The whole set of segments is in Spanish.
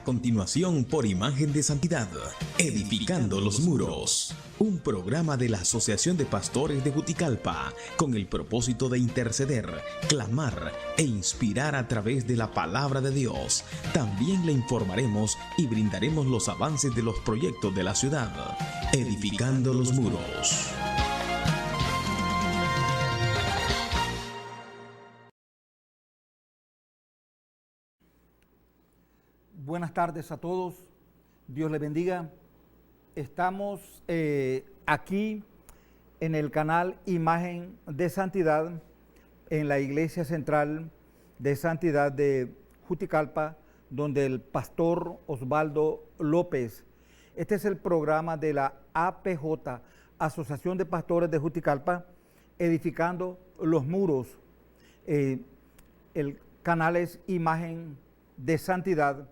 continuación, por Imagen de Santidad, Edificando los Muros, un programa de la Asociación de Pastores de Juticalpa, con el propósito de interceder, clamar e inspirar a través de la palabra de Dios. También le informaremos y brindaremos los avances de los proyectos de la ciudad. Edificando los Muros. Buenas tardes a todos, Dios les bendiga. Estamos aquí en el canal Imagen de Santidad, en la Iglesia Central de Santidad de Juticalpa, donde el pastor Osvaldo López. Este es el programa de la APJ, Asociación de Pastores de Juticalpa, Edificando los Muros. El canal es Imagen de Santidad.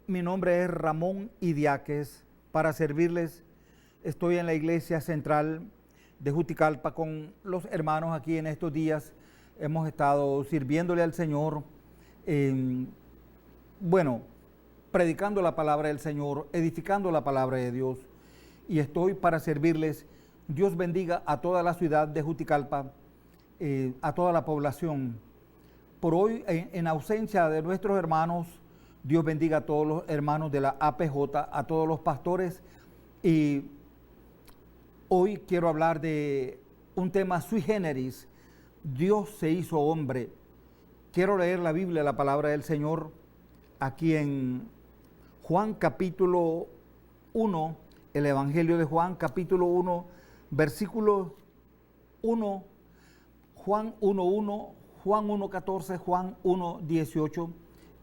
Mi nombre es Ramón Idiáquez. Para servirles, estoy en la Iglesia Central de Juticalpa con los hermanos aquí en estos días. Hemos estado sirviéndole al Señor, predicando la palabra del Señor, edificando la palabra de Dios. Y estoy para servirles. Dios bendiga a toda la ciudad de Juticalpa, a toda la población. Por hoy, en ausencia de nuestros hermanos, Dios bendiga a todos los hermanos de la APJ, a todos los pastores. Y hoy quiero hablar de un tema sui generis. Dios se hizo hombre. Quiero leer la Biblia, la palabra del Señor, aquí en Juan capítulo 1, el Evangelio de Juan capítulo 1, versículo 1, Juan 1:1, Juan 1:14, Juan 1:18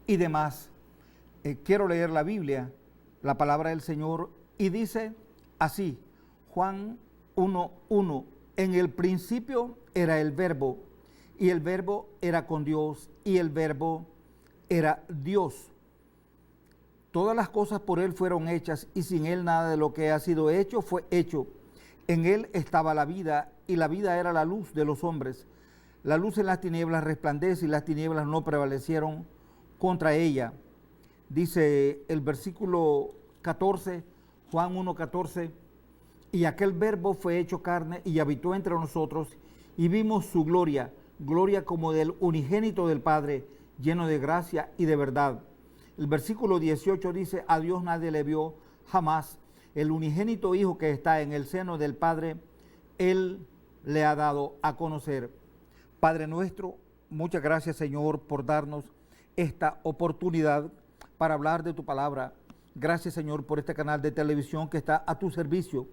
y demás. Quiero leer la Biblia, la palabra del Señor, y dice así, Juan 1:1, en el principio era el Verbo, y el Verbo era con Dios, y el Verbo era Dios. Todas las cosas por Él fueron hechas, y sin Él nada de lo que ha sido hecho fue hecho. En Él estaba la vida, y la vida era la luz de los hombres. La luz en las tinieblas resplandece, y las tinieblas no prevalecieron contra ella. Dice el versículo 14, Juan 1:14, y aquel Verbo fue hecho carne y habitó entre nosotros, y vimos su gloria, gloria como del unigénito del Padre, lleno de gracia y de verdad. El versículo 18 dice, a Dios nadie le vio jamás, el unigénito Hijo que está en el seno del Padre, Él le ha dado a conocer. Padre nuestro, muchas gracias, Señor, por darnos esta oportunidad para hablar de tu palabra. Gracias, Señor, por este canal de televisión que está a tu servicio.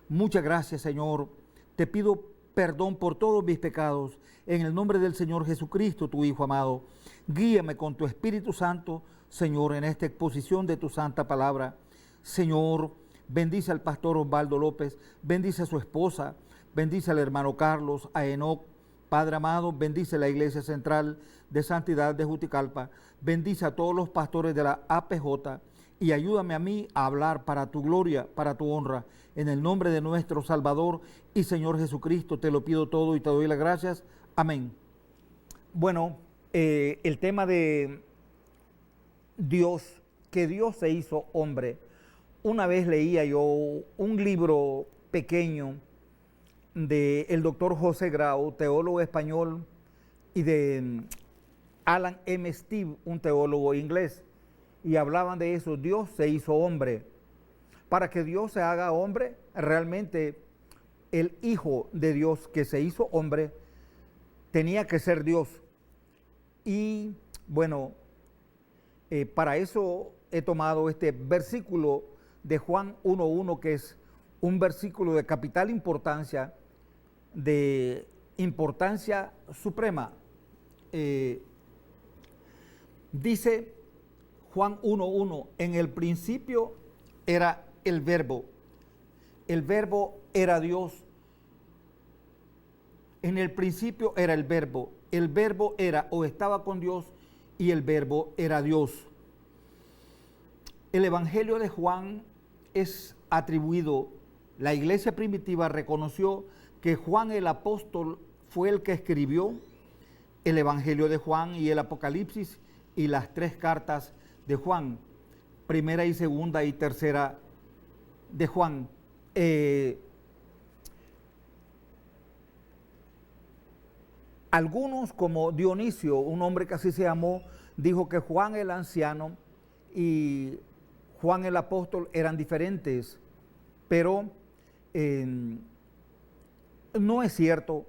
Muchas gracias, Señor. Te pido perdón por todos mis pecados. En el nombre del Señor Jesucristo, tu Hijo amado. Guíame con tu Espíritu Santo, Señor, en esta exposición de tu santa palabra. Señor, bendice al pastor Osvaldo López, bendice a su esposa, bendice al hermano Carlos, a Enoc. Padre amado, bendice la Iglesia Central de Santidad de Juticalpa, bendice a todos los pastores de la APJ y ayúdame a mí a hablar para tu gloria, para tu honra. En el nombre de nuestro Salvador y Señor Jesucristo te lo pido todo y te doy las gracias. Amén. Bueno, el tema de Dios, que Dios se hizo hombre. Una vez leía yo un libro pequeño del doctor José Grau, teólogo español, y de Alan M. Steve, un teólogo inglés, y hablaban de eso. Dios se hizo hombre. Para que Dios se haga hombre, realmente el Hijo de Dios que se hizo hombre tenía que ser Dios. Y bueno, para eso he tomado este versículo de Juan 1:1, que es un versículo de capital importancia, de importancia suprema. Dice Juan 1:1, en el principio era el Verbo era Dios. En el principio era el Verbo era o estaba con Dios, y el Verbo era Dios. El Evangelio de Juan es atribuido, la iglesia primitiva reconoció que Juan el apóstol fue el que escribió el Evangelio de Juan y el Apocalipsis y las 3 cartas de Juan. primera y segunda y tercera de Juan. Algunos, como Dionisio, un hombre que así se llamó, dijo que Juan el anciano y Juan el apóstol eran diferentes, pero no es cierto.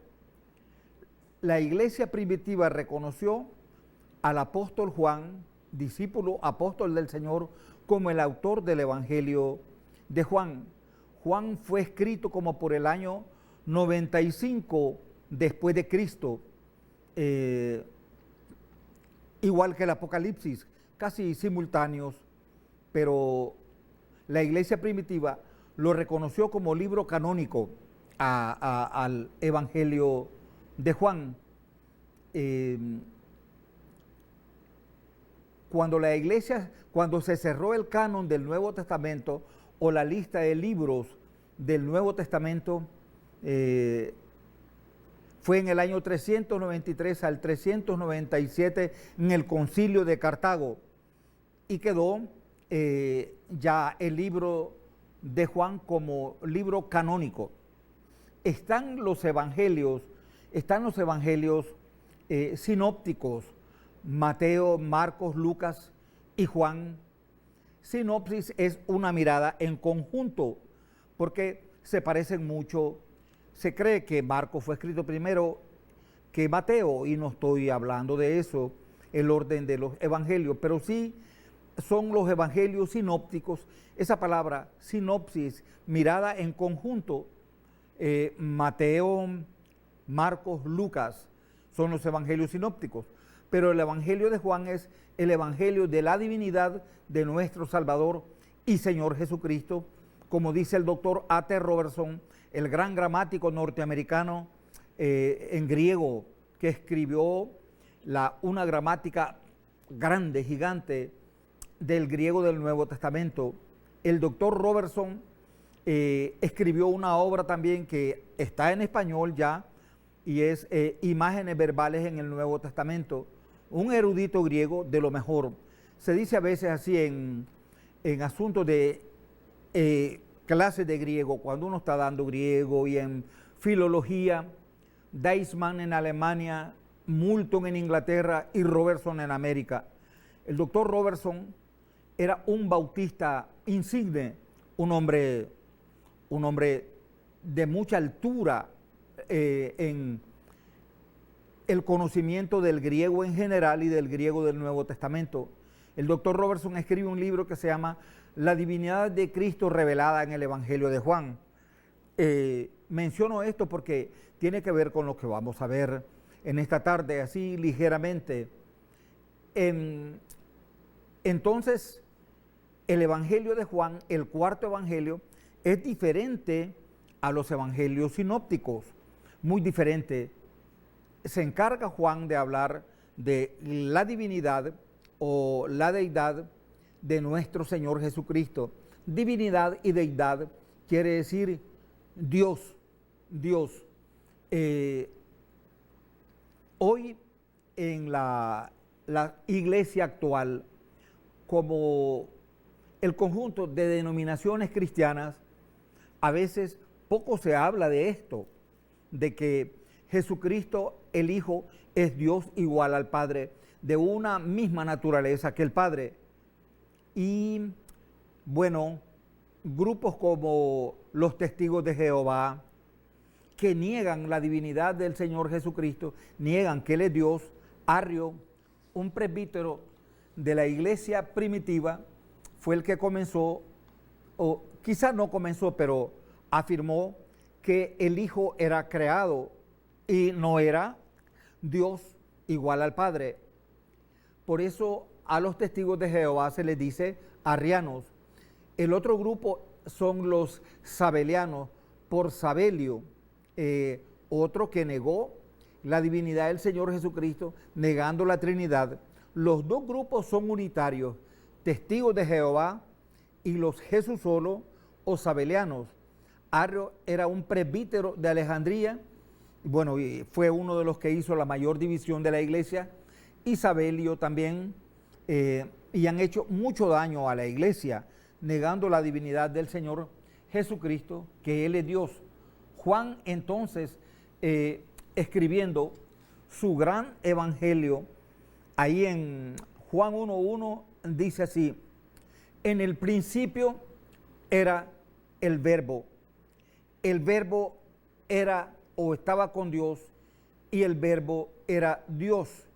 La iglesia primitiva reconoció al apóstol Juan, discípulo apóstol del Señor, como el autor del Evangelio de Juan. Juan fue escrito como por el año 95 después de Cristo, igual que el Apocalipsis, casi simultáneos, pero la iglesia primitiva lo reconoció como libro canónico al Evangelio de Juan. Cuando se cerró el canon del Nuevo Testamento o la lista de libros del Nuevo Testamento, fue en el año 393 al 397 en el Concilio de Cartago, y quedó ya el libro de Juan como libro canónico. Están los evangelios sinópticos, Mateo, Marcos, Lucas y Juan. Sinopsis es una mirada en conjunto, porque se parecen mucho. Se cree que Marcos fue escrito primero que Mateo, y no estoy hablando de eso, el orden de los evangelios, pero sí son los evangelios sinópticos. Esa palabra, sinopsis, mirada en conjunto, Mateo, Marcos, Lucas, son los evangelios sinópticos, pero el evangelio de Juan es el evangelio de la divinidad de nuestro Salvador y Señor Jesucristo, como dice el doctor A.T. Robertson, el gran gramático norteamericano en griego, que escribió una gramática grande, gigante, del griego del Nuevo Testamento. El doctor Robertson escribió una obra también que está en español ya, y es Imágenes verbales en el Nuevo Testamento. Un erudito griego de lo mejor. Se dice a veces así en asuntos de clases de griego, cuando uno está dando griego, y en filología, Deismann en Alemania, Moulton en Inglaterra y Robertson en América. El doctor Robertson era un bautista insigne, un hombre de mucha altura en el conocimiento del griego en general y del griego del Nuevo Testamento. El doctor Robertson escribe un libro que se llama La divinidad de Cristo revelada en el Evangelio de Juan. Menciono esto porque tiene que ver con lo que vamos a ver en esta tarde, así ligeramente. Entonces, el Evangelio de Juan, el cuarto Evangelio, es diferente a los evangelios sinópticos, muy diferente. Se encarga Juan de hablar de la divinidad o la deidad de nuestro Señor Jesucristo. Divinidad y deidad quiere decir Dios, Dios. Hoy en la iglesia actual, como el conjunto de denominaciones cristianas, a veces poco se habla de esto, de que Jesucristo, el Hijo, es Dios igual al Padre, de una misma naturaleza que el Padre. Y bueno, grupos como los Testigos de Jehová, que niegan la divinidad del Señor Jesucristo, niegan que Él es Dios. Arrio, un presbítero de la iglesia primitiva, fue el que comenzó, o quizás no comenzó, pero afirmó que el Hijo era creado y no era Dios igual al Padre. Por eso a los Testigos de Jehová se les dice arrianos. El otro grupo son los sabelianos, por Sabelio, otro que negó la divinidad del Señor Jesucristo, negando la Trinidad. Los dos grupos son unitarios, Testigos de Jehová y los Jesús solo o sabelianos. Arrio era un presbítero de Alejandría, bueno, y fue uno de los que hizo la mayor división de la iglesia, y Sabelio también y han hecho mucho daño a la iglesia, negando la divinidad del Señor Jesucristo, que Él es Dios. Juan entonces, escribiendo su gran evangelio, ahí en Juan 1:1 dice así: en el principio era el verbo era o estaba con Dios, y el verbo era Dios.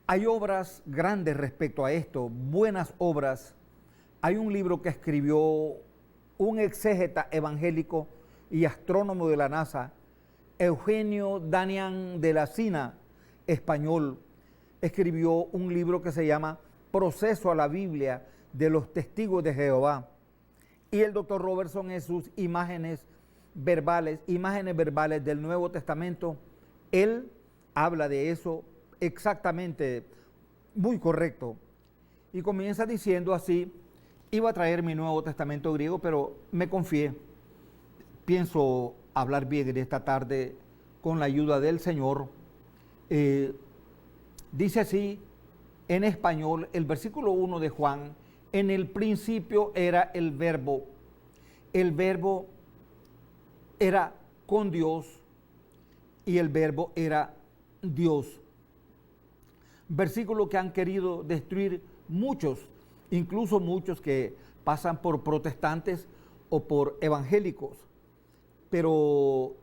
Hay obras grandes respecto a esto, buenas obras. Hay un libro que escribió un exégeta evangélico y astrónomo de la NASA, Eugenio Damián de la Sina, español. Escribió un libro que se llama Proceso a la Biblia de los Testigos de Jehová. Y el doctor Robertson, en sus imágenes verbales del Nuevo Testamento, él habla de eso exactamente, muy correcto. Y comienza diciendo así: iba a traer mi Nuevo Testamento griego, pero me confié. Pienso hablar bien de esta tarde con la ayuda del Señor. Dice así en español el versículo 1 de Juan: en el principio era el verbo era con Dios y el verbo era Dios. Versículo que han querido destruir muchos, incluso muchos que pasan por protestantes o por evangélicos. Pero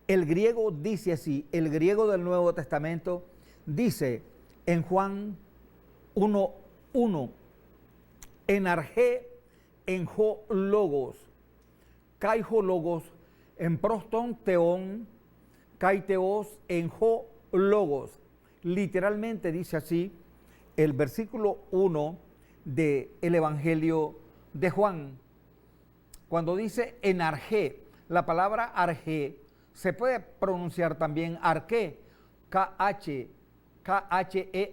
el griego dice así, el griego del Nuevo Testamento dice en Juan 1:1: enargé enjo logos, kaijo logos, en proston teón, kaiteos enjo logos. Literalmente dice así el versículo 1 del Evangelio de Juan. Cuando dice enargé, la palabra argé se puede pronunciar también arqué, K-H-E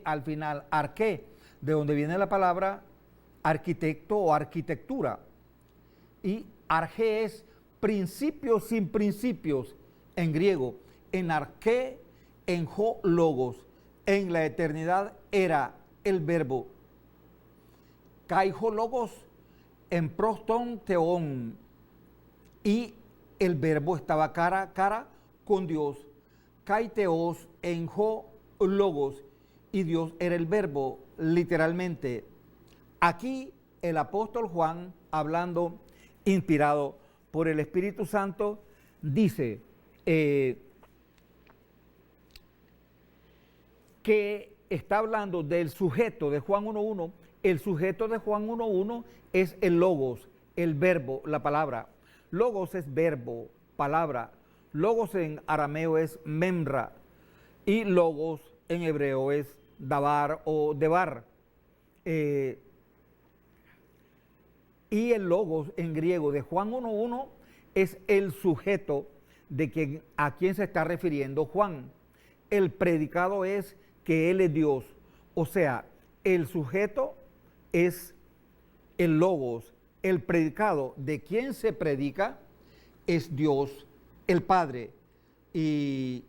al final, arqué, de donde viene la palabra arquitecto o arquitectura. Y argé es principios sin principios en griego. Enarqué enjo logos. En la eternidad era el verbo. Kaijo logos en proston teón. Y el verbo estaba cara a cara con Dios. Kaiteos enjo logos. Y Dios era el verbo, literalmente. Aquí el apóstol Juan, hablando, inspirado por el Espíritu Santo, dice que está hablando del sujeto de Juan 1:1. El sujeto de Juan 1:1 es el logos, el verbo, la palabra. Logos es verbo, palabra. Logos en arameo es memra y logos en hebreo es dabar o debar. Y el logos en griego de Juan 1:1 es el sujeto de a quien se está refiriendo Juan. El predicado es que Él es Dios. O sea, el sujeto es el logos. El predicado de quien se predica es Dios, el Padre. Y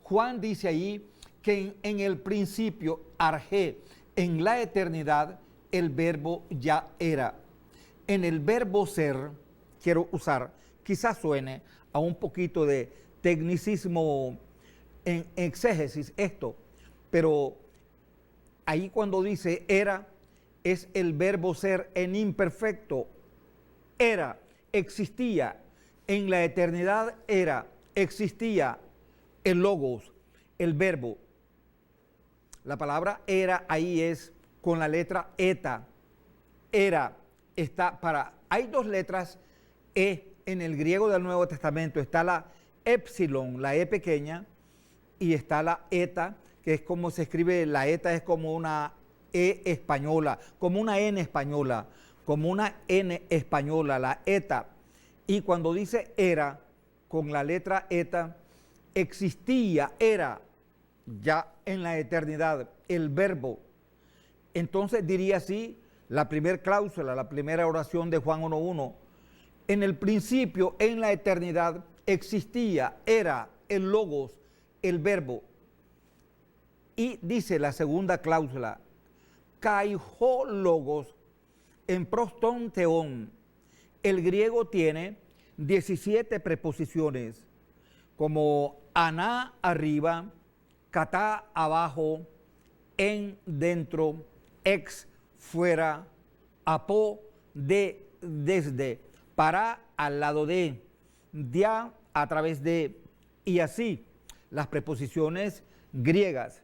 Juan dice ahí que en el principio, argé, en la eternidad, el verbo ya era. En el verbo ser, quiero usar, quizás suene a un poquito de tecnicismo en exégesis esto, pero ahí cuando dice era, es el verbo ser en imperfecto. Era, existía, en la eternidad era, existía el logos, el verbo. La palabra era ahí es con la letra eta. Era, está para, hay dos letras E en el griego del Nuevo Testamento. Está la épsilon, la E pequeña, y está la eta, que es como se escribe, la eta es como una E española, como una N española, la eta. Y cuando dice era, con la letra eta, existía, era, ya en la eternidad, el verbo. Entonces diría así la primera cláusula, la primera oración de Juan 1:1. En el principio, en la eternidad, existía, era el logos, el verbo. Y dice la segunda cláusula, kaiho logos, en proston theon. El griego tiene 17 preposiciones, como aná arriba, katá abajo, en dentro, ex fuera, apo de desde, para al lado de, dia a través de, y así las preposiciones griegas.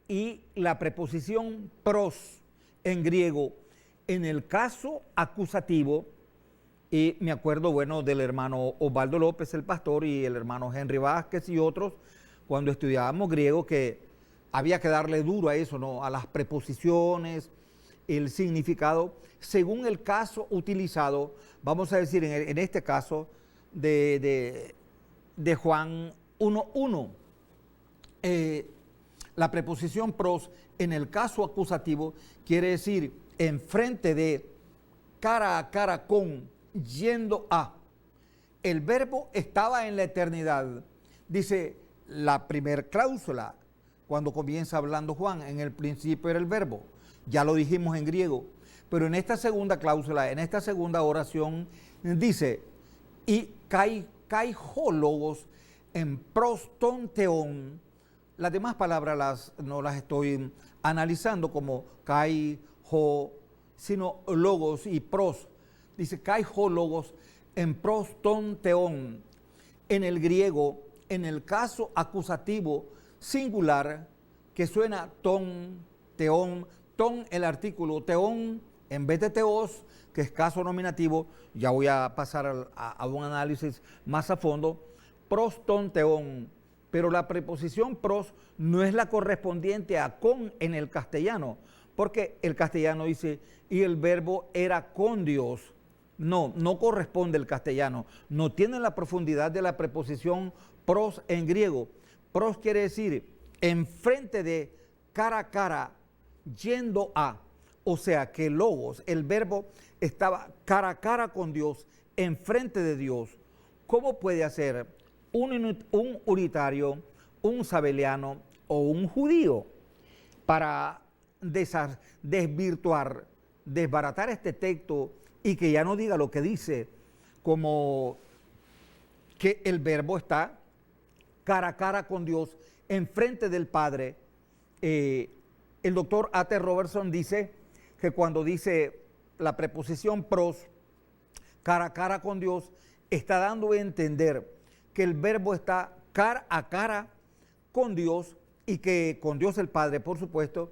Y la preposición pros en griego, en el caso acusativo, y me acuerdo, bueno, del hermano Osvaldo López, el pastor, y el hermano Henry Vázquez y otros, cuando estudiábamos griego, que había que darle duro a eso, ¿no? A las preposiciones, el significado, según el caso utilizado, vamos a decir, en este caso de Juan 1:1. La preposición pros, en el caso acusativo, quiere decir enfrente de, cara a cara con, yendo a. El verbo estaba en la eternidad. Dice la primer cláusula, cuando comienza hablando Juan, en el principio era el verbo. Ya lo dijimos en griego. Pero en esta segunda cláusula, en esta segunda oración, dice, y kaiho logos en proston theon. Las demás palabras no las estoy analizando como kaiho, sino logos y pros. Dice kaiho logos en proston theon. En el griego, en el caso acusativo singular, que suena ton, teón, ton el artículo, teón en vez de teos, que es caso nominativo, ya voy a pasar a un análisis más a fondo, proston theon. Pero la preposición pros no es la correspondiente a con en el castellano, porque el castellano dice, y el verbo era con Dios. No corresponde el castellano, no tiene la profundidad de la preposición pros en griego. Pros quiere decir enfrente de, cara a cara, yendo a. O sea que logos, el verbo estaba cara a cara con Dios, enfrente de Dios. ¿Cómo puede hacer un unitario, un sabeliano o un judío para desvirtuar, desbaratar este texto y que ya no diga lo que dice, como que el verbo está cara a cara con Dios, enfrente del Padre? El doctor A.T. Robertson dice que cuando dice la preposición pros, cara a cara con Dios, está dando a entender que el verbo está cara a cara con Dios, y que con Dios el Padre, por supuesto,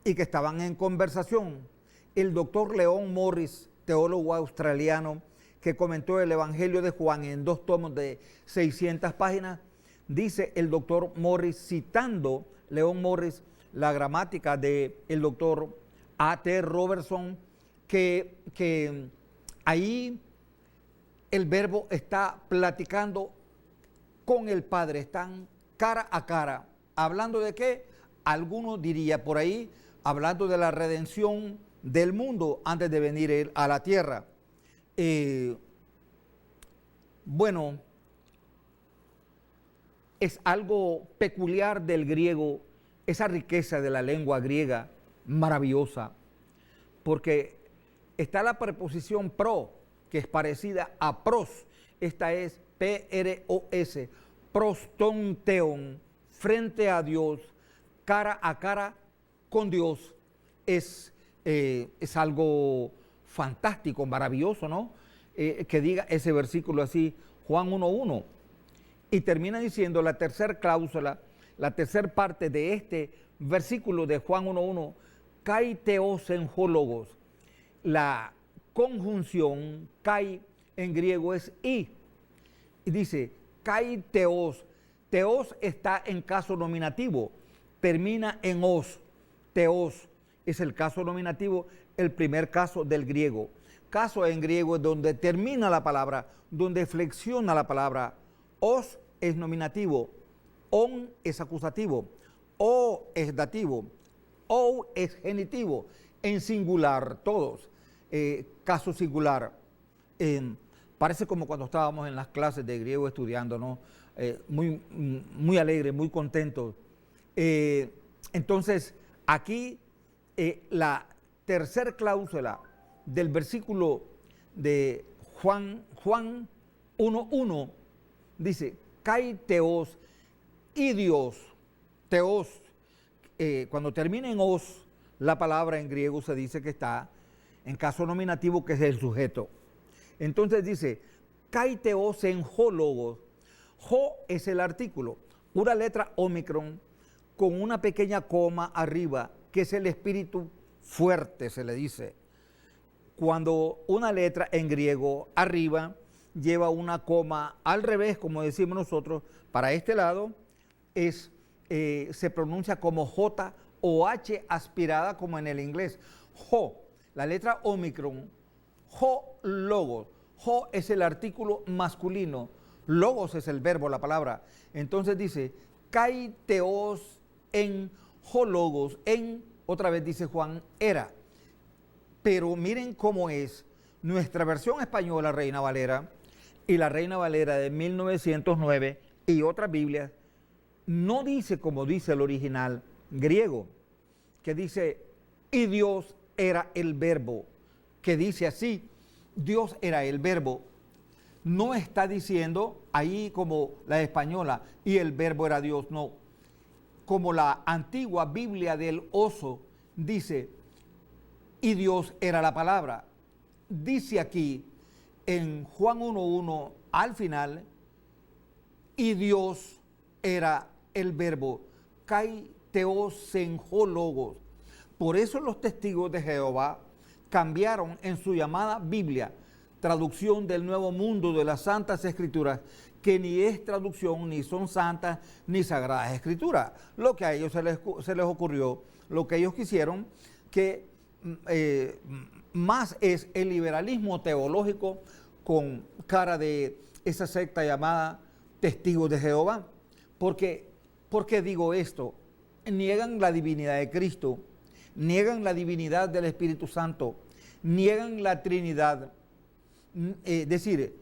y que estaban en conversación. El doctor Leon Morris, teólogo australiano, que comentó el Evangelio de Juan en 2 tomos de 600 páginas, dice el doctor Morris, citando Leon Morris, la gramática del doctor A.T. Robertson, que ahí el verbo está platicando con el Padre, están cara a cara. ¿Hablando de qué? Alguno diría por ahí, hablando de la redención del mundo antes de venir él a la tierra. Bueno, es algo peculiar del griego, esa riqueza de la lengua griega, maravillosa, porque está la preposición pro, que es parecida a pros. Esta es P-R-O-S, proston theon, frente a Dios, cara a cara con Dios. Es algo fantástico, maravilloso, ¿no? Que diga ese versículo así, Juan 1:1. Y termina diciendo la tercera cláusula, la tercera parte de este versículo de Juan 1:1, kai theos en logos. La conjunción kai en griego es y dice kai theos. Theos está en caso nominativo, termina en os. Theos es el caso nominativo, el primer caso del griego. Caso en griego es donde termina la palabra, donde flexiona la palabra. Os es nominativo, on es acusativo, o es dativo, o es genitivo, en singular, todos. Caso singular. Parece como cuando estábamos en las clases de griego estudiando, ¿no? Muy alegre, muy contento. Entonces, aquí la tercer cláusula del versículo de Juan 1:1 dice, kai teos y Dios, teos, cuando termina en os, la palabra en griego se dice que está en caso nominativo, que es el sujeto. Entonces dice, kai teos en ho logos. Ho es el artículo, una letra ómicron con una pequeña coma arriba, que es el espíritu fuerte, se le dice. Cuando una letra en griego arriba lleva una coma al revés, como decimos nosotros, para este lado, se pronuncia como J o H aspirada, como en el inglés. Ho, la letra ómicron, ho logos. Ho es el artículo masculino, logos es el verbo, la palabra. Entonces dice, kai teos en ho logos, en, otra vez dice Juan, era. Pero miren cómo es nuestra versión española, Reina Valera, y la Reina Valera de 1909 y otras Biblias, no dice como dice el original griego, que dice, y Dios era el verbo, que dice así, Dios era el verbo. No está diciendo ahí como la española, y el verbo era Dios, no. Como la antigua Biblia del oso dice, y Dios era la palabra. Dice aquí en Juan 1:1 al final, y Dios era el verbo, kai teos en ho logos. Por eso los testigos de Jehová cambiaron en su llamada Biblia, traducción del Nuevo Mundo de las Santas Escrituras, que ni es traducción, ni son santas, ni sagradas escrituras. Lo que a ellos se les ocurrió, lo que ellos quisieron, que más es el liberalismo teológico con cara de esa secta llamada Testigos de Jehová. ¿Por qué digo esto? Niegan la divinidad de Cristo, niegan la divinidad del Espíritu Santo, niegan la Trinidad, es decir,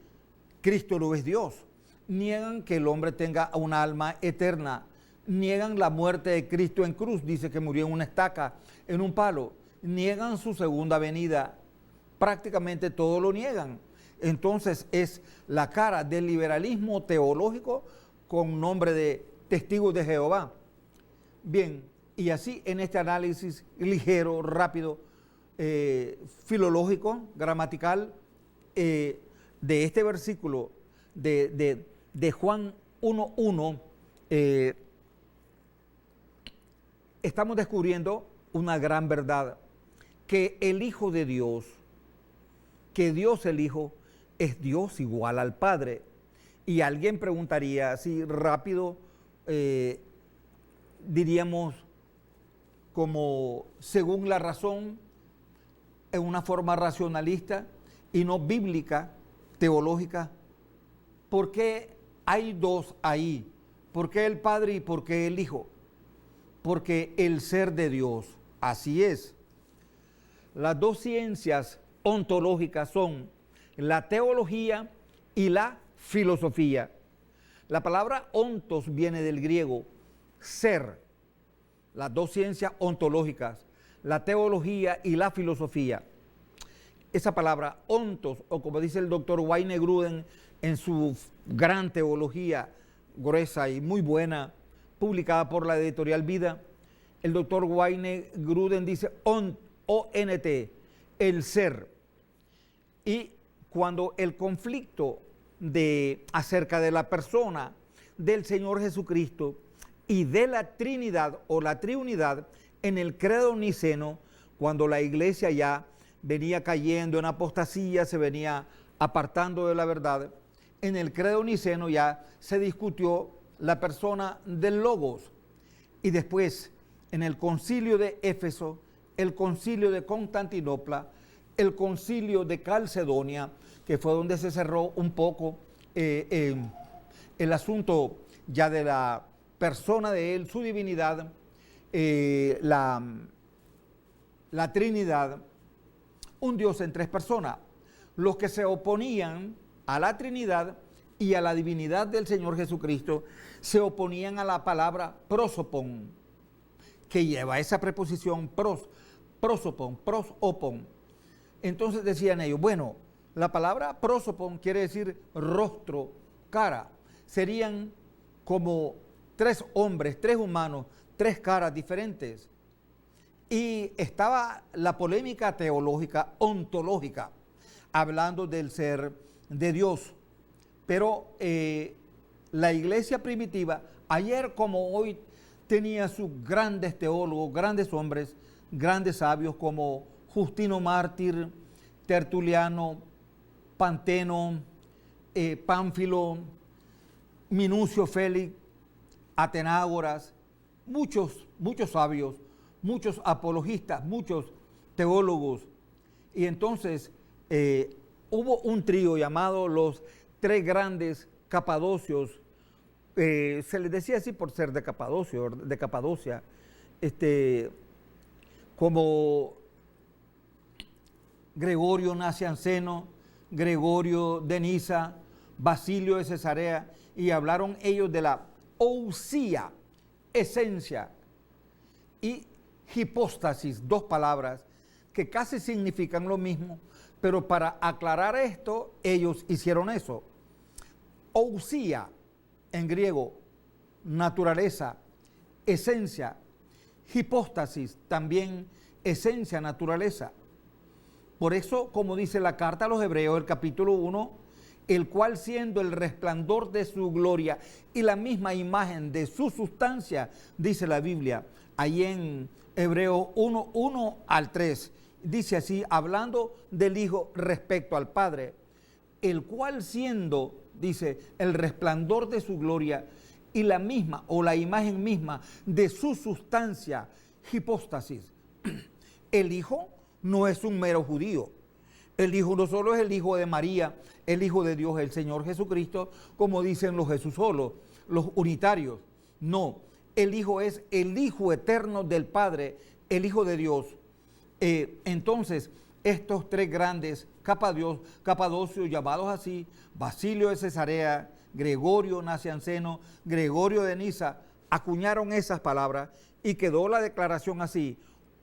Cristo no es Dios, niegan que el hombre tenga un alma eterna, niegan la muerte de Cristo en cruz, dice que murió en una estaca, en un palo, niegan su segunda venida, prácticamente todo lo niegan. Entonces es la cara del liberalismo teológico con nombre de Testigos de Jehová. Bien, y así en este análisis ligero, rápido, filológico, gramatical, de este versículo de Juan 1:1, estamos descubriendo una gran verdad, que el Hijo de Dios, que Dios el Hijo, es Dios igual al Padre. Y alguien preguntaría así rápido, diríamos como según la razón, en una forma racionalista y no bíblica, teológica, ¿por qué hay dos ahí? ¿Por qué el Padre y por qué el Hijo? Porque el ser de Dios, así es. Las dos ciencias ontológicas son la teología y la filosofía. La palabra ontos viene del griego ser. Las dos ciencias ontológicas, la teología y la filosofía. Esa palabra ontos, o como dice el doctor Wayne Grudem en su gran teología gruesa y muy buena, publicada por la editorial Vida, el doctor Wayne Grudem dice O-N-T, el ser. Y cuando el conflicto acerca de la persona del Señor Jesucristo y de la Trinidad o la Triunidad en el credo niceno, cuando la iglesia ya venía cayendo en apostasía, se venía apartando de la verdad, en el credo niceno ya se discutió la persona del Logos. Y después, en el concilio de Éfeso, el concilio de Constantinopla, el concilio de Calcedonia, que fue donde se cerró un poco el asunto ya de la persona de él, su divinidad, la Trinidad, un Dios en tres personas. Los que se oponían a la Trinidad y a la divinidad del Señor Jesucristo, se oponían a la palabra prosopon, que lleva esa preposición prosopon. Entonces decían ellos, bueno, la palabra prosopon quiere decir rostro, cara. Serían como tres hombres, tres humanos, tres caras diferentes. Y estaba la polémica teológica, ontológica, hablando del ser de Dios. Pero la iglesia primitiva, ayer como hoy, tenía sus grandes teólogos, grandes hombres, grandes sabios como Justino Mártir, Tertuliano, Panteno, Pánfilo, Minucio Félix, Atenágoras, muchos sabios, muchos apologistas, muchos teólogos. Y entonces hubo un trío llamado los tres grandes capadocios. Se les decía así por ser de Capadocia, como Gregorio Nacianceno, Gregorio de Niza, Basilio de Cesarea, y hablaron ellos de la ousia, esencia, y hipóstasis, dos palabras que casi significan lo mismo, pero para aclarar esto, ellos hicieron eso. Ousia, en griego, naturaleza, esencia, hipóstasis, también esencia, naturaleza. Por eso, como dice la carta a los Hebreos, el capítulo 1, el cual siendo el resplandor de su gloria y la misma imagen de su sustancia, dice la Biblia, ahí en Hebreos 1, 1 al 3, dice así, hablando del Hijo respecto al Padre, el cual siendo, dice, el resplandor de su gloria y la misma o la imagen misma de su sustancia, hipóstasis. El Hijo no es un mero judío. El Hijo no solo es el Hijo de María, el Hijo de Dios, el Señor Jesucristo, como dicen los Jesusolos, los unitarios. No, el Hijo es el Hijo eterno del Padre, el Hijo de Dios. Entonces, estos tres grandes capadocios, llamados así, Basilio de Cesarea, Gregorio Nacianceno, Gregorio de Niza, acuñaron esas palabras y quedó la declaración así: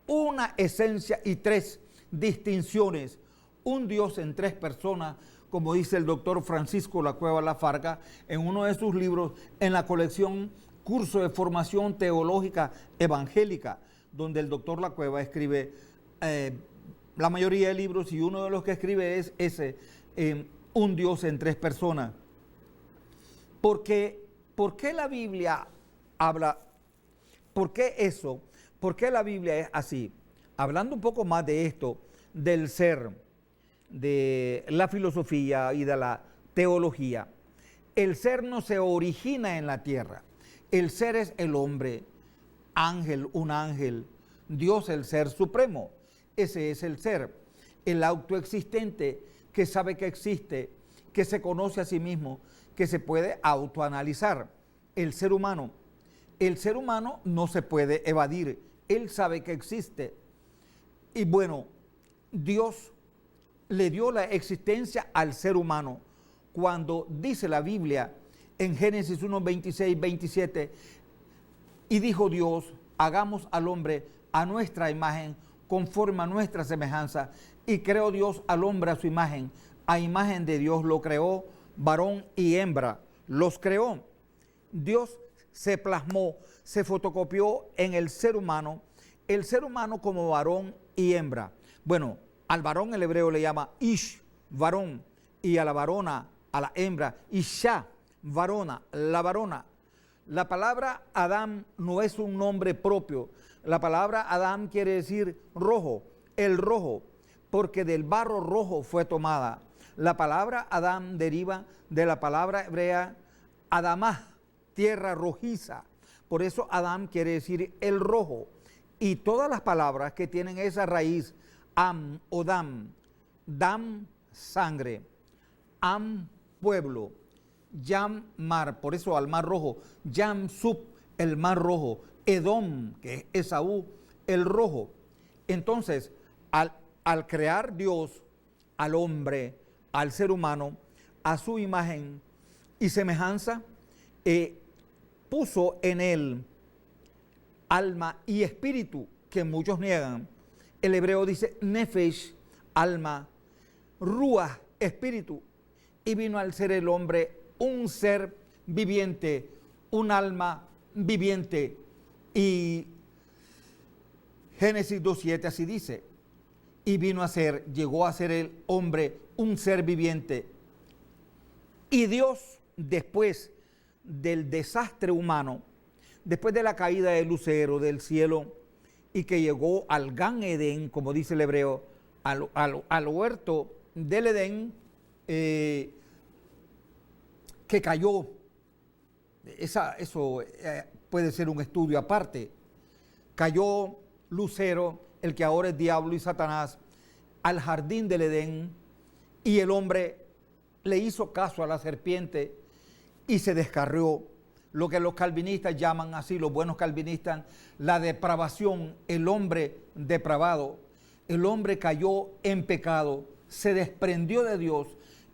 una esencia y tres distinciones, un Dios en tres personas, como dice el doctor Francisco Lacueva Lafarga en uno de sus libros en la colección Curso de Formación Teológica Evangélica, donde el doctor Lacueva escribe la mayoría de libros, y uno de los que escribe es ese, un Dios en tres personas. ¿Por qué la Biblia habla? ¿Por qué eso? ¿Por qué la Biblia es así? Hablando un poco más de esto, del ser, de la filosofía y de la teología, el ser no se origina en la tierra. El ser es el hombre, un ángel, Dios el ser supremo. Ese es el ser, el autoexistente que sabe que existe, que se conoce a sí mismo, que se puede autoanalizar. El ser humano no se puede evadir, él sabe que existe. Y bueno, Dios le dio la existencia al ser humano cuando dice la Biblia en Génesis 1, 26, 27, y dijo Dios, hagamos al hombre a nuestra imagen, conforme a nuestra semejanza, y creó Dios al hombre a su imagen, a imagen de Dios lo creó, varón y hembra los creó. Dios se plasmó, se fotocopió en el ser humano como varón y hembra. Bueno, al varón el hebreo le llama ish, varón, y a la varona, a la hembra, isha, varona, la varona. La palabra Adán no es un nombre propio. La palabra Adán quiere decir rojo, el rojo, porque del barro rojo fue tomada. La palabra Adán deriva de la palabra hebrea Adamá, tierra rojiza. Por eso Adán quiere decir el rojo. Y todas las palabras que tienen esa raíz, am o dam, sangre, am, pueblo, yam, mar, por eso al mar rojo, yam, sub, el mar rojo, Edom, que es Esaú, el rojo. Entonces, al crear Dios al hombre, al ser humano, a su imagen y semejanza, puso en él alma y espíritu, que muchos niegan. El hebreo dice nefesh, alma, ruach, espíritu, y vino al ser el hombre un ser viviente, un alma viviente. Y Génesis 2:7 así dice, y llegó a ser el hombre un ser viviente. Y Dios, después del desastre humano, después de la caída del lucero del cielo, y que llegó al Gan Edén, como dice el hebreo, al huerto del Edén, que cayó, eso puede ser un estudio aparte, cayó Lucero, el que ahora es diablo y Satanás, al jardín del Edén, y el hombre le hizo caso a la serpiente y se descarrió, lo que los calvinistas llaman así, los buenos calvinistas, la depravación, el hombre depravado. El hombre cayó en pecado, se desprendió de Dios,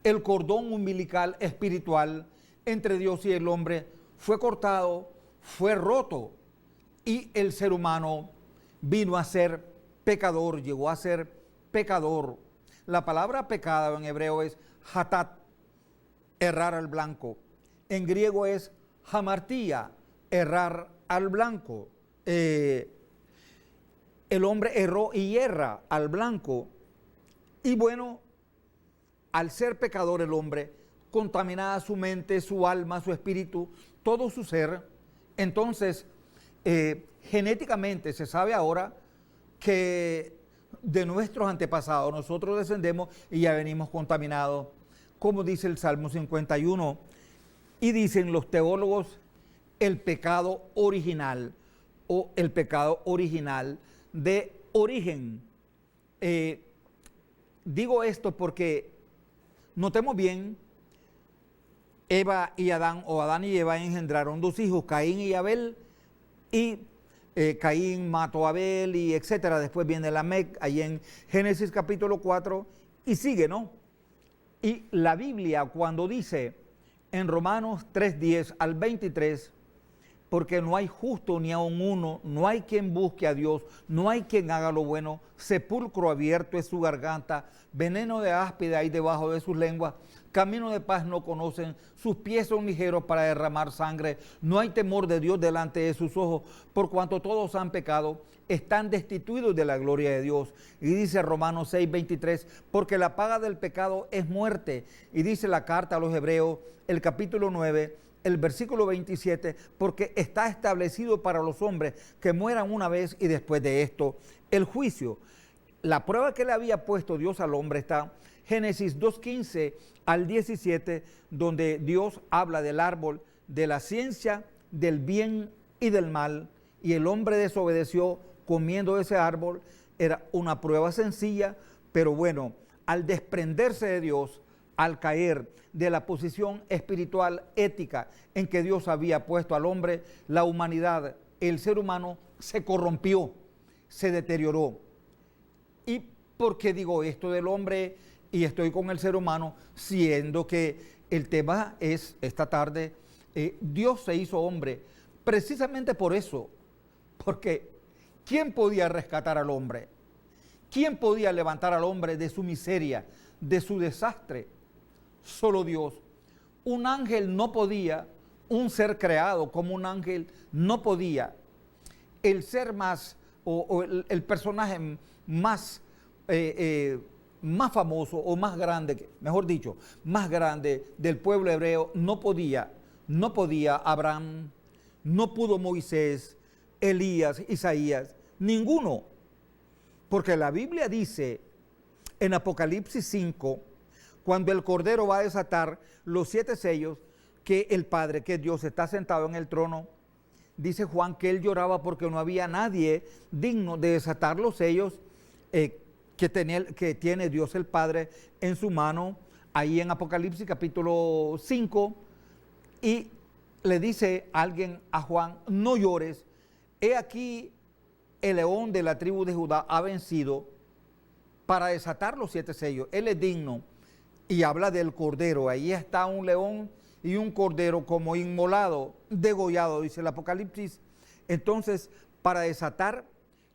el cordón umbilical espiritual entre Dios y el hombre fue cortado, fue roto, y el ser humano vino a ser pecador, llegó a ser pecador. La palabra pecado en hebreo es hatat, errar al blanco. En griego es hamartía, errar al blanco. El hombre erró y erra al blanco. Y bueno, al ser pecador el hombre, contaminada su mente, su alma, su espíritu, todo su ser, entonces genéticamente se sabe ahora que de nuestros antepasados nosotros descendemos y ya venimos contaminados, como dice el Salmo 51, y dicen los teólogos, el pecado original o el pecado original de origen. Digo esto porque notemos bien, Eva y Adán, o Adán y Eva engendraron dos hijos, Caín y Abel, y Caín mató a Abel y etcétera. Después viene Lamec, ahí en Génesis capítulo 4, y sigue, ¿no? Y la Biblia cuando dice en Romanos 3:10 al 23, porque no hay justo ni aun uno, no hay quien busque a Dios, no hay quien haga lo bueno, sepulcro abierto es su garganta, veneno de áspide hay debajo de sus lenguas, camino de paz no conocen, sus pies son ligeros para derramar sangre, no hay temor de Dios delante de sus ojos, por cuanto todos han pecado, están destituidos de la gloria de Dios. Y dice Romanos 6:23, porque la paga del pecado es muerte. Y dice la carta a los Hebreos, el capítulo 9, el versículo 27, porque está establecido para los hombres que mueran una vez y después de esto el juicio. La prueba que le había puesto Dios al hombre está Génesis 2:15 al 17, donde Dios habla del árbol de la ciencia, del bien y del mal, y el hombre desobedeció comiendo ese árbol. Era una prueba sencilla, pero bueno, al desprenderse de Dios, al caer de la posición espiritual ética en que Dios había puesto al hombre, la humanidad, el ser humano se corrompió, se deterioró. ¿Y por qué digo esto del hombre y estoy con el ser humano? Siendo que el tema es esta tarde, Dios se hizo hombre precisamente por eso, porque ¿quién podía rescatar al hombre? ¿Quién podía levantar al hombre de su miseria, de su desastre? Solo Dios. Un ángel no podía, un ser creado como un ángel no podía. El ser más, o el personaje más, más famoso o más grande, mejor dicho, más grande del pueblo hebreo, no podía Abraham, no pudo Moisés, Elías, Isaías, ninguno. Porque la Biblia dice en Apocalipsis 5, cuando el Cordero va a desatar los 7 sellos, que el Padre, que Dios está sentado en el trono, dice Juan que él lloraba porque no había nadie digno de desatar los sellos que tiene Dios el Padre en su mano, ahí en Apocalipsis capítulo 5, y le dice alguien a Juan, no llores, he aquí el león de la tribu de Judá ha vencido para desatar los 7 sellos, él es digno. y habla del cordero. Ahí está un león y un cordero como inmolado, degollado, dice el Apocalipsis. Entonces, para desatar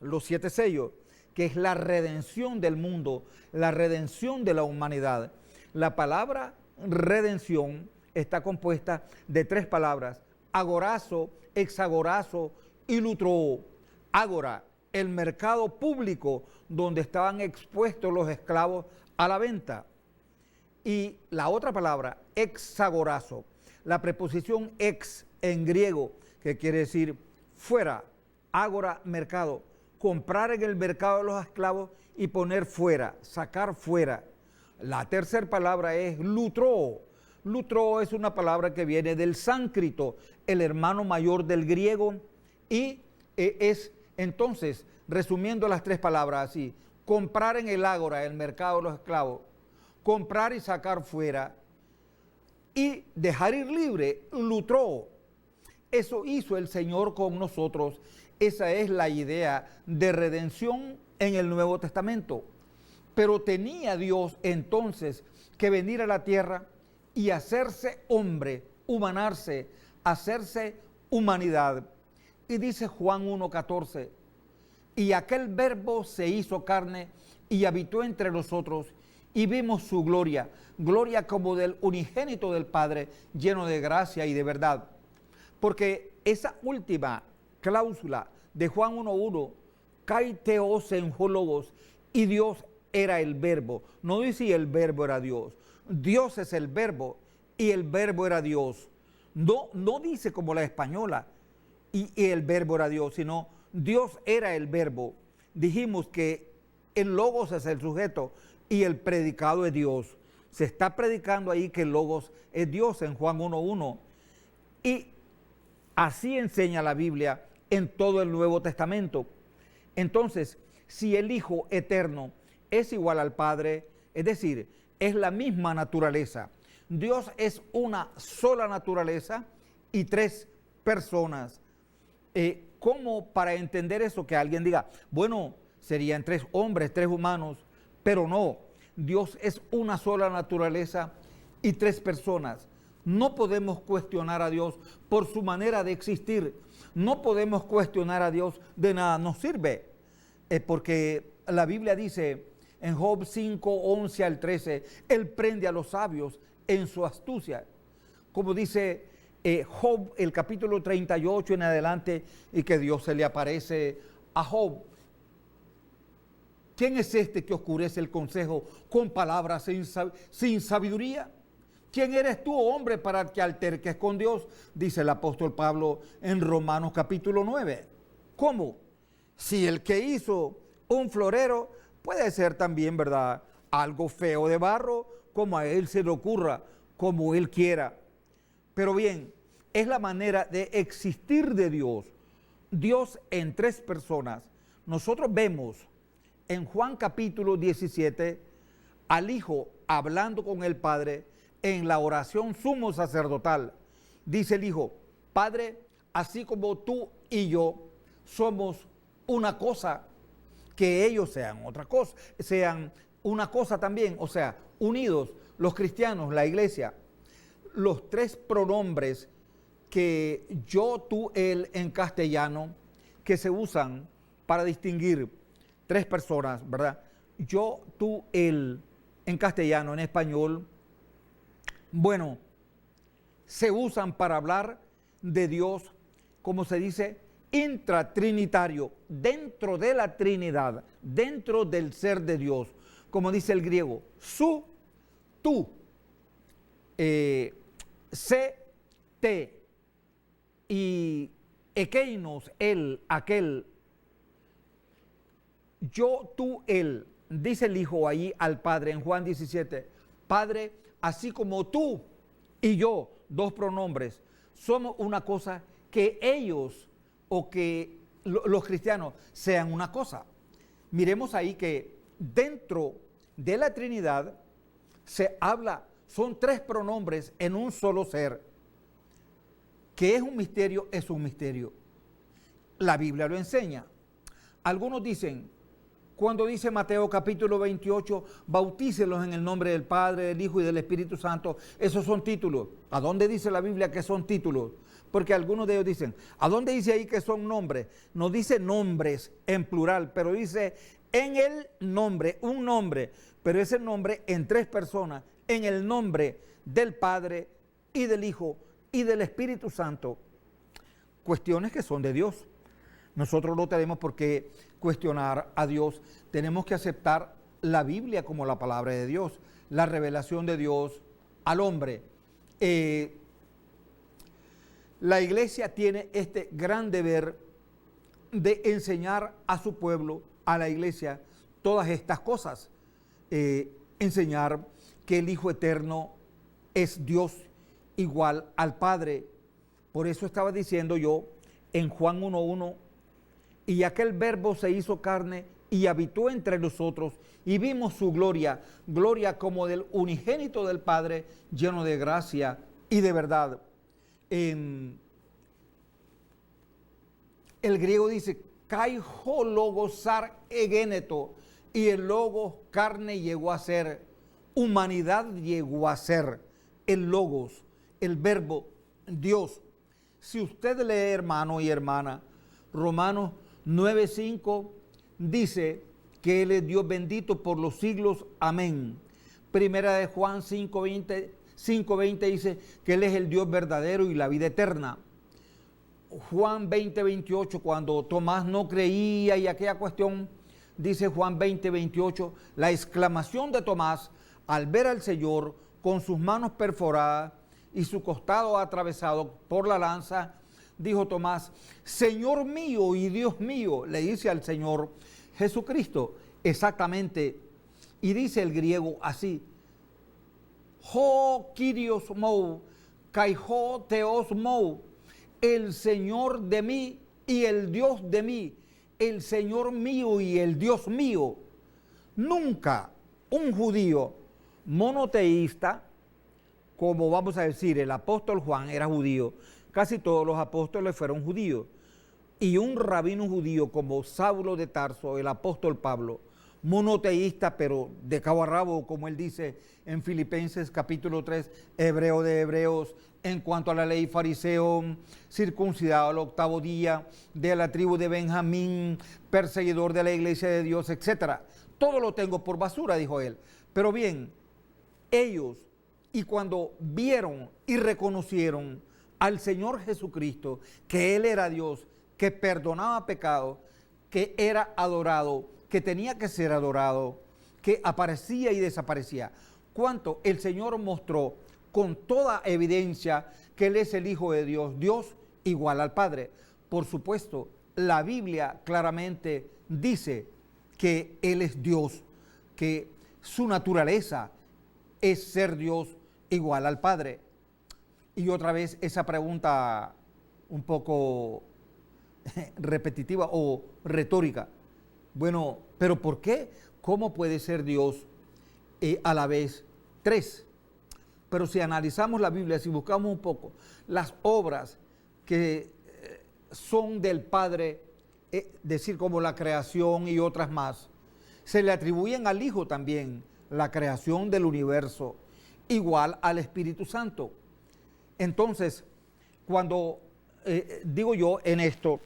los 7 sellos, que es la redención del mundo, la redención de la humanidad. La palabra redención está compuesta de 3 palabras: agorazo, hexagorazo y lutro. Ágora, el mercado público donde estaban expuestos los esclavos a la venta. Y la otra palabra, hexagorazo, la preposición ex en griego, que quiere decir fuera, ágora, mercado, comprar en el mercado de los esclavos y poner fuera, sacar fuera. La tercera palabra es lutro. Lutro es una palabra que viene del sánscrito, el hermano mayor del griego, y es entonces, resumiendo las 3 palabras así: comprar en el ágora, el mercado de los esclavos, comprar y sacar fuera, y dejar ir libre, lutro. Eso hizo el Señor con nosotros. Esa es la idea de redención en el Nuevo Testamento. Pero tenía Dios entonces que venir a la tierra y hacerse hombre, humanarse, hacerse humanidad. Y dice Juan 1:14, y aquel verbo se hizo carne y habitó entre nosotros, y vimos su gloria, gloria como del unigénito del Padre, lleno de gracia y de verdad. Porque esa última cláusula de Juan 1:1, kai theos en logos, y Dios era el verbo. No dice y el verbo era Dios. Dios es el verbo y el verbo era Dios. No dice como la española y el verbo era Dios, sino Dios era el verbo. Dijimos que el logos es el sujeto y el predicado es Dios. Se está predicando ahí que el logos es Dios en Juan 1:1. Y así enseña la Biblia en todo el Nuevo Testamento. Entonces, si el Hijo eterno es igual al Padre, es decir, es la misma naturaleza. Dios es una sola naturaleza y 3 personas. ¿Cómo para entender eso que alguien diga, bueno, serían 3 hombres, 3 humanos? Pero no, Dios es una sola naturaleza y 3 personas. No podemos cuestionar a Dios por su manera de existir. No podemos cuestionar a Dios, de nada nos sirve. Porque la Biblia dice en Job 5:11 al 13, Él prende a los sabios en su astucia. Como dice Job, el capítulo 38 en adelante, y que Dios se le aparece a Job. ¿Quién es este que oscurece el consejo con palabras sin sabiduría? ¿Quién eres tú, hombre, para que alterques con Dios? Dice el apóstol Pablo en Romanos capítulo 9. ¿Cómo? Si el que hizo un florero puede ser también, ¿verdad?, algo feo de barro, como a él se le ocurra, como él quiera. Pero bien, es la manera de existir de Dios. Dios en 3 personas. Nosotros vemos en Juan capítulo 17 al Hijo hablando con el Padre en la oración sumo sacerdotal. Dice el Hijo, Padre, así como tú y yo somos una cosa, que ellos sean otra cosa, sean una cosa también, o sea, unidos, los cristianos, la iglesia. Los 3 pronombres que yo, tú, él en castellano, que se usan para distinguir 3 personas, ¿verdad? Yo, tú, él en castellano, en español, bueno, se usan para hablar de Dios, como se dice, intratrinitario, dentro de la Trinidad, dentro del ser de Dios, como dice el griego, su, tú, se, te, y ekeinos, él, aquel, yo, tú, él. Dice el Hijo ahí al Padre en Juan 17, Padre, así como tú y yo, 2 pronombres, somos una cosa, que ellos o que los cristianos sean una cosa. Miremos ahí que dentro de la Trinidad se habla, son 3 pronombres en un solo ser. Que es un misterio, es un misterio. La Biblia lo enseña. Algunos dicen, Cuando dice Mateo capítulo 28, bautícelos en el nombre del Padre, del Hijo y del Espíritu Santo, esos son títulos. ¿A dónde dice la Biblia que son títulos? Porque algunos de ellos dicen, ¿a dónde dice ahí que son nombres? No dice nombres en plural, pero dice en el nombre, un nombre, pero ese nombre en tres personas, en el nombre del Padre y del Hijo y del Espíritu Santo. Cuestiones que son de Dios. Nosotros no tenemos por qué cuestionar a Dios, tenemos que aceptar la Biblia como la palabra de Dios, la revelación de Dios al hombre. La iglesia tiene este gran deber de enseñar a su pueblo, a la iglesia, todas estas cosas. Enseñar que el Hijo Eterno es Dios igual al Padre. Por eso estaba diciendo yo en Juan 1:1, y aquel verbo se hizo carne y habitó entre nosotros y vimos su gloria, gloria como del unigénito del Padre, lleno de gracia y de verdad. El griego dice, kaiho logosar egeneto, y el logos carne llegó a ser, humanidad llegó a ser, el logos, el verbo Dios. Si usted lee, hermano y hermana, Romanos 9:5 dice que Él es Dios bendito por los siglos, amén. Primera de Juan 5:20 dice que Él es el Dios verdadero y la vida eterna. Juan 20:28, cuando Tomás no creía y aquella cuestión, dice Juan 20:28, la exclamación de Tomás al ver al Señor con sus manos perforadas y su costado atravesado por la lanza, dijo Tomás, Señor mío y Dios mío, le dice al Señor Jesucristo, exactamente, y dice el griego así, ho Kyrios mou, kai ho Theos mou, el Señor de mí y el Dios de mí, el Señor mío y el Dios mío. Nunca un judío monoteísta, como vamos a decir, el apóstol Juan era judío, casi todos los apóstoles fueron judíos, y un rabino judío como Saulo de Tarso, el apóstol Pablo, monoteísta, pero de cabo a rabo, como él dice en Filipenses capítulo 3, hebreo de hebreos, en cuanto a la ley fariseo, circuncidado al octavo día, de la tribu de Benjamín, perseguidor de la iglesia de Dios, etc. Todo lo tengo por basura, dijo él. Pero bien, ellos, y cuando vieron y reconocieron al Señor Jesucristo, que Él era Dios, que perdonaba pecados, que era adorado, que tenía que ser adorado, que aparecía y desaparecía. Cuánto el Señor mostró con toda evidencia que Él es el Hijo de Dios, Dios igual al Padre. Por supuesto, la Biblia claramente dice que Él es Dios, que su naturaleza es ser Dios igual al Padre. Y otra vez esa pregunta un poco repetitiva o retórica. Bueno, ¿pero por qué? ¿Cómo puede ser Dios a la vez tres? Pero si analizamos la Biblia, si buscamos un poco las obras que son del Padre, decir como la creación y otras más, se le atribuyen al Hijo también la creación del universo, igual al Espíritu Santo. Entonces, cuando digo yo en esto,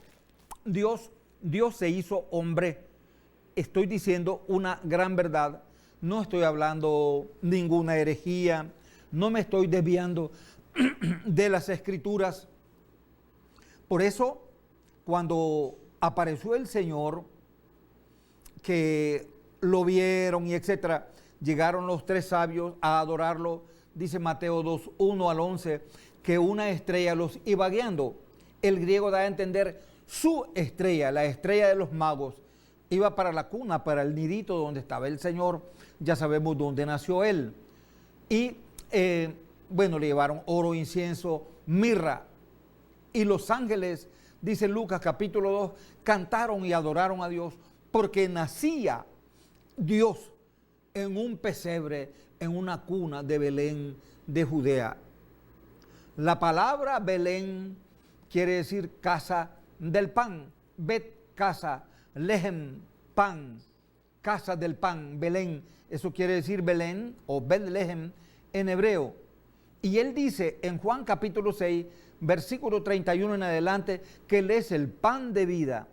Dios se hizo hombre, estoy diciendo una gran verdad, no estoy hablando ninguna herejía, no me estoy desviando de las Escrituras. Por eso, cuando apareció el Señor, que lo vieron y etcétera, llegaron los tres sabios a adorarlo, dice Mateo 2:1-11, que una estrella los iba guiando. El griego da a entender su estrella, la estrella de los magos, iba para la cuna, para el nidito donde estaba el Señor, ya sabemos dónde nació Él. Y bueno, le llevaron oro, incienso, mirra, y los ángeles, dice Lucas capítulo 2, cantaron y adoraron a Dios, porque nacía Dios en un pesebre, en una cuna de Belén de Judea. La palabra Belén quiere decir casa del pan, bet casa, lehem, pan, casa del pan, Belén. Eso quiere decir Belén o Betlehem en hebreo. Y él dice en Juan capítulo 6, versículo 31 en adelante, que él es el pan de vida.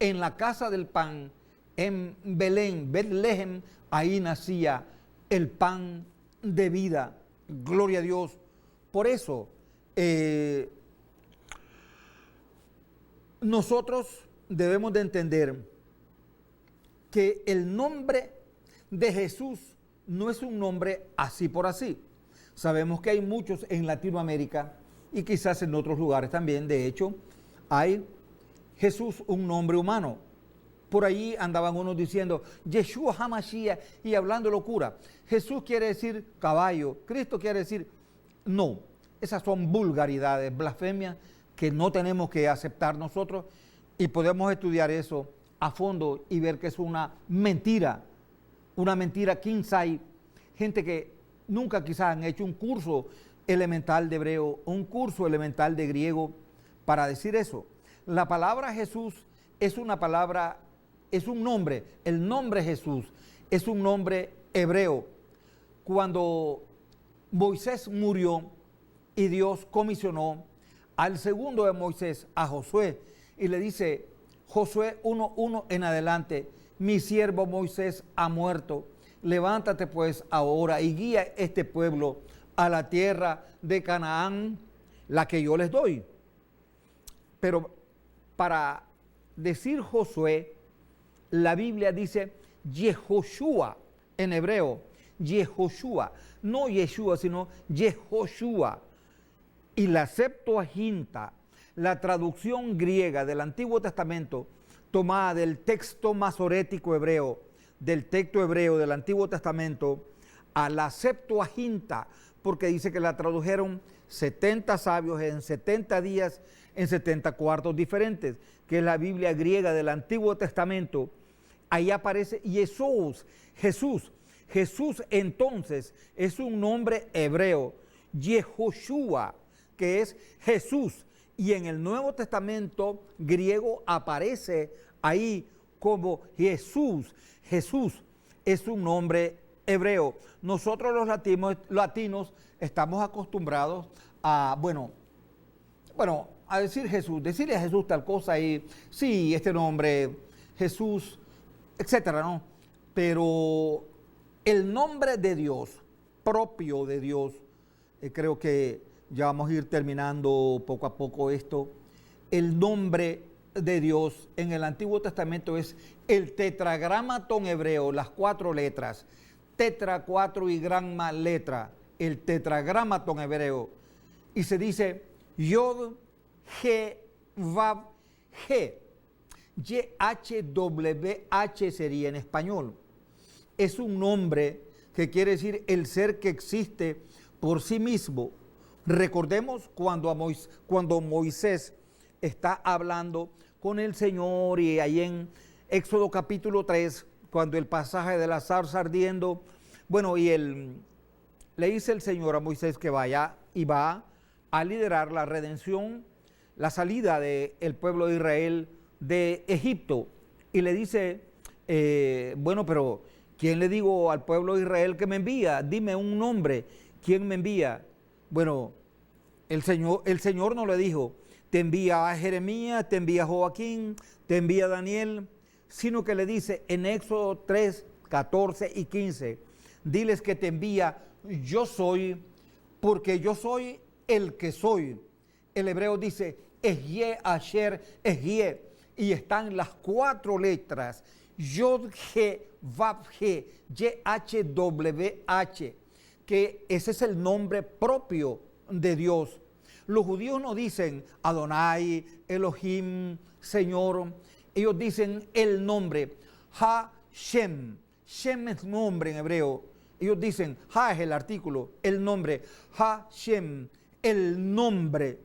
En la casa del pan, en Belén, Betlehem, ahí nacía el pan de vida. Gloria a Dios. Por eso, nosotros debemos de entender que el nombre de Jesús no es un nombre así por así. Sabemos que hay muchos en Latinoamérica y quizás en otros lugares también. De hecho, hay Jesús, un nombre humano. Por ahí andaban unos diciendo Yeshua HaMashiach y hablando locura. Jesús quiere decir caballo, Cristo quiere decir no. Esas son vulgaridades, blasfemias que no tenemos que aceptar nosotros, y podemos estudiar eso a fondo y ver que es una mentira Kinsai. Gente que nunca quizás han hecho un curso elemental de hebreo, un curso elemental de griego para decir eso. La palabra Jesús es una palabra, es un nombre. El nombre Jesús es un nombre hebreo. Cuando Moisés murió y Dios comisionó al segundo de Moisés, a Josué, y le dice, Josué 1:1 en adelante, mi siervo Moisés ha muerto, levántate pues ahora y guía este pueblo a la tierra de Canaán, la que yo les doy. Pero para decir Josué, la Biblia dice Yehoshua en hebreo, Yehoshua, no Yeshua, sino Yehoshua. Y la Septuaginta, la traducción griega del Antiguo Testamento, tomada del texto masorético hebreo, del texto hebreo del Antiguo Testamento, a la Septuaginta, porque dice que la tradujeron 70 sabios en 70 días, en 70 cuartos diferentes, que es la Biblia griega del Antiguo Testamento. Ahí aparece Jesús. Jesús entonces es un nombre hebreo, Yehoshua, que es Jesús. Y en el Nuevo Testamento griego aparece ahí como Jesús. Jesús es un nombre hebreo. Nosotros los latinos estamos acostumbrados a, a decir Jesús, decirle a Jesús tal cosa y sí, este nombre, Jesús, etcétera, ¿no? Pero el nombre de Dios, propio de Dios, creo que ya vamos a ir terminando poco a poco esto. El nombre de Dios en el Antiguo Testamento es el tetragramatón hebreo, las 4 letras, tetra, 4 y gramma, letra, el tetragramatón hebreo. Y se dice Yod, He, Vav, He. YHWH sería en español. Es un nombre que quiere decir el ser que existe por sí mismo. Recordemos cuando Moisés está hablando con el Señor y ahí en Éxodo capítulo 3, cuando el pasaje de la zarza ardiendo, le dice el Señor a Moisés que vaya y va a liderar la redención, la salida del pueblo de Israel de Egipto. Y le dice, pero ¿quién le digo al pueblo de Israel que me envía? Dime un nombre, ¿quién me envía? Bueno, el Señor no le dijo, te envía a Jeremías, te envía a Joaquín, te envía a Daniel, sino que le dice en Éxodo 3, 14 y 15, diles que te envía yo soy, porque yo soy el que soy. El hebreo dice, Ehyeh Asher Ehyeh, y están las 4 letras, Yod He Vav He, YHWH, que ese es el nombre propio de Dios. Los judíos no dicen Adonai, Elohim, Señor. Ellos dicen el nombre, Ha-Shem. Shem es nombre en hebreo. Ellos dicen, Ha es el artículo, el nombre. Ha-Shem, el nombre.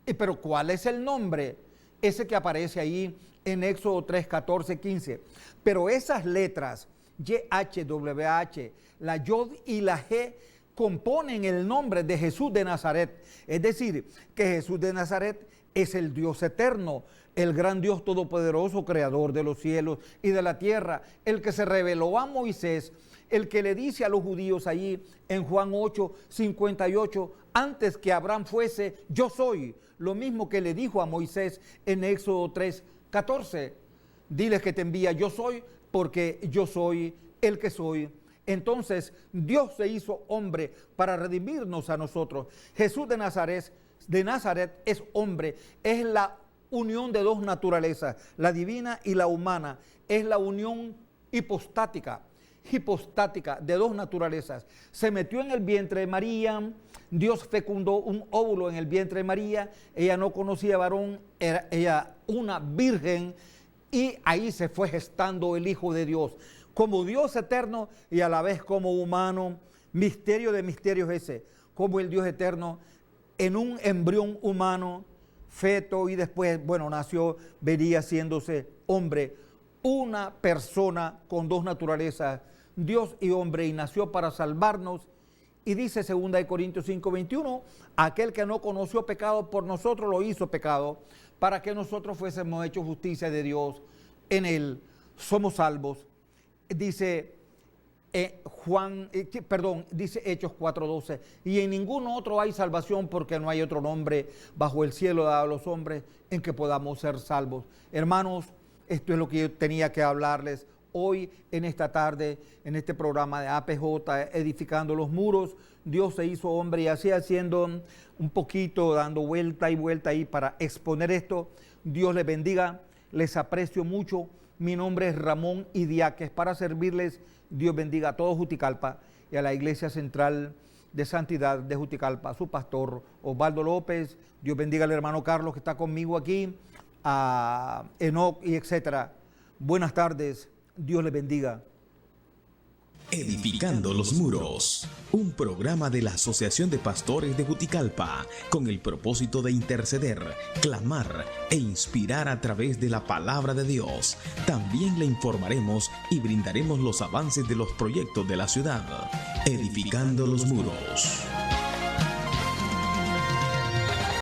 Pero ¿cuál es el nombre? Ese que aparece ahí en Éxodo 3, 14, 15. Pero esas letras, YHWH, la Yod y la G, componen el nombre de Jesús de Nazaret. Es decir, que Jesús de Nazaret es el Dios eterno, el gran Dios todopoderoso, creador de los cielos y de la tierra, el que se reveló a Moisés, el que le dice a los judíos allí en Juan 8:58, antes que Abraham fuese, yo soy, lo mismo que le dijo a Moisés en Éxodo 3:14, diles que te envía yo soy, porque yo soy el que soy. Entonces Dios se hizo hombre para redimirnos a nosotros. Jesús de Nazaret es hombre, es la unión de dos naturalezas, la divina y la humana, es la unión hipostática de dos naturalezas. Se metió en el vientre de María, Dios fecundó un óvulo en el vientre de María, ella no conocía varón, era ella una virgen, y ahí se fue gestando el Hijo de Dios, como Dios eterno y a la vez como humano. Misterio de misterios ese, como el Dios eterno en un embrión humano, feto, y después, nació, vería haciéndose hombre, una persona con dos naturalezas, Dios y hombre, y nació para salvarnos. Y dice 2 Corintios 5:21, aquel que no conoció pecado por nosotros lo hizo pecado, para que nosotros fuésemos hechos justicia de Dios. En él somos salvos. Dice dice Hechos 4:12, y en ningún otro hay salvación, porque no hay otro nombre bajo el cielo dado a los hombres en que podamos ser salvos. Hermanos, esto es lo que yo tenía que hablarles hoy en esta tarde, en este programa de APJ, Edificando los Muros. Dios se hizo hombre, y así haciendo un poquito, dando vuelta y vuelta ahí para exponer esto. Dios les bendiga, les aprecio mucho. Mi nombre es Ramón Idiáquez, para servirles. Dios bendiga a todo Juticalpa y a la Iglesia Central de Santidad de Juticalpa, a su pastor Osvaldo López. Dios bendiga al hermano Carlos que está conmigo aquí, a Enoc y etcétera. Buenas tardes, Dios les bendiga. Edificando los Muros, un programa de la Asociación de Pastores de Juticalpa, con el propósito de interceder, clamar e inspirar a través de la palabra de Dios. También le informaremos y brindaremos los avances de los proyectos de la ciudad. Edificando los Muros.